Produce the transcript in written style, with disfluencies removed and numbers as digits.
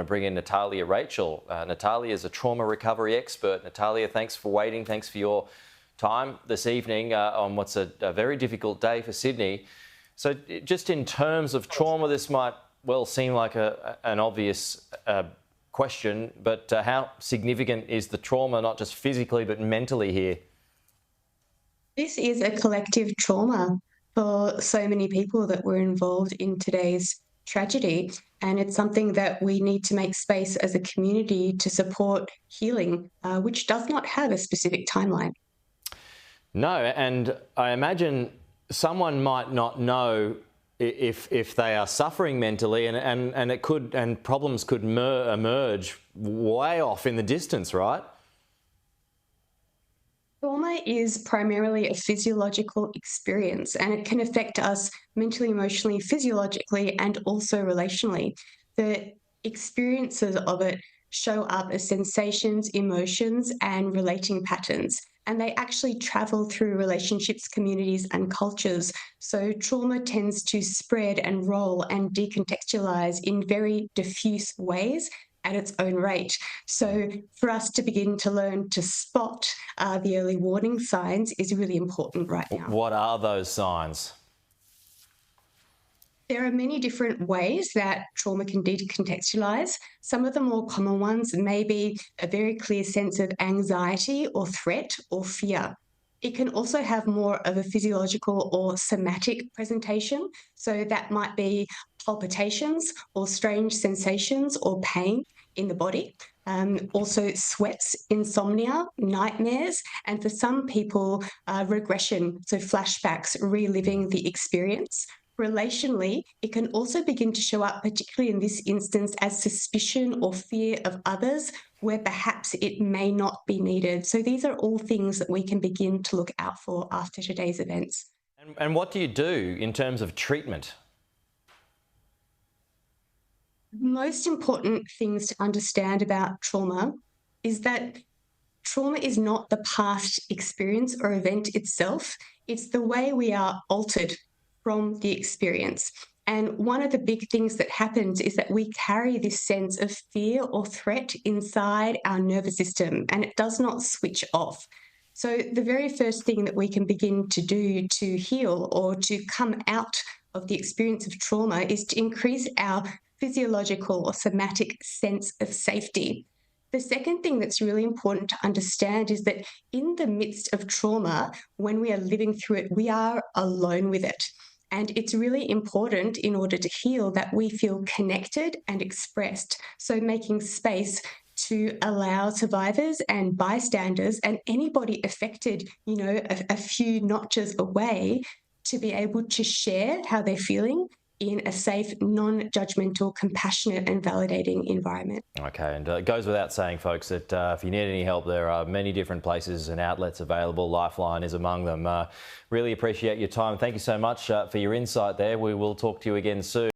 to bring in Natalia Rachel. Natalia is a trauma recovery expert. Natalia, thanks for waiting. Thanks for your time this evening on what's a very difficult day for Sydney. So just in terms of trauma, this might well seem like an obvious question, but how significant is the trauma, not just physically, but mentally here? This is a collective trauma for so many people that were involved in today's tragedy. And it's something that we need to make space as a community to support healing, which does not have a specific timeline. No, and I imagine someone might not know if they are suffering mentally, and problems could emerge way off in the distance, right? Trauma is primarily a physiological experience, and it can affect us mentally, emotionally, physiologically, and also relationally. The experiences of it show up as sensations, emotions, and relating patterns, and they actually travel through relationships, communities, and cultures. So trauma tends to spread and roll and decontextualize in very diffuse ways at its own rate. So for us to begin to learn to spot the early warning signs is really important right now. What are those signs? There are many different ways that trauma can decontextualise. Some of the more common ones may be a very clear sense of anxiety or threat or fear. It can also have more of a physiological or somatic presentation. So that might be palpitations or strange sensations or pain in the body. Also sweats, insomnia, nightmares, and for some people, regression, so flashbacks, reliving the experience. Relationally, it can also begin to show up, particularly in this instance, as suspicion or fear of others, where perhaps it may not be needed. So these are all things that we can begin to look out for after today's events. And what do you do in terms of treatment? Most important things to understand about trauma is that trauma is not the past experience or event itself. It's the way we are altered from the experience. And one of the big things that happens is that we carry this sense of fear or threat inside our nervous system, and it does not switch off. So the very first thing that we can begin to do to heal or to come out of the experience of trauma is to increase our physiological or somatic sense of safety. The second thing that's really important to understand is that in the midst of trauma, when we are living through it, we are alone with it. And it's really important in order to heal that we feel connected and expressed. So making space to allow survivors and bystanders and anybody affected, a few notches away, to be able to share how they're feeling in a safe, non-judgmental, compassionate and validating environment. Okay, and it goes without saying, folks, that if you need any help, there are many different places and outlets available. Lifeline is among them. Really appreciate your time. Thank you so much for your insight there. We will talk to you again soon.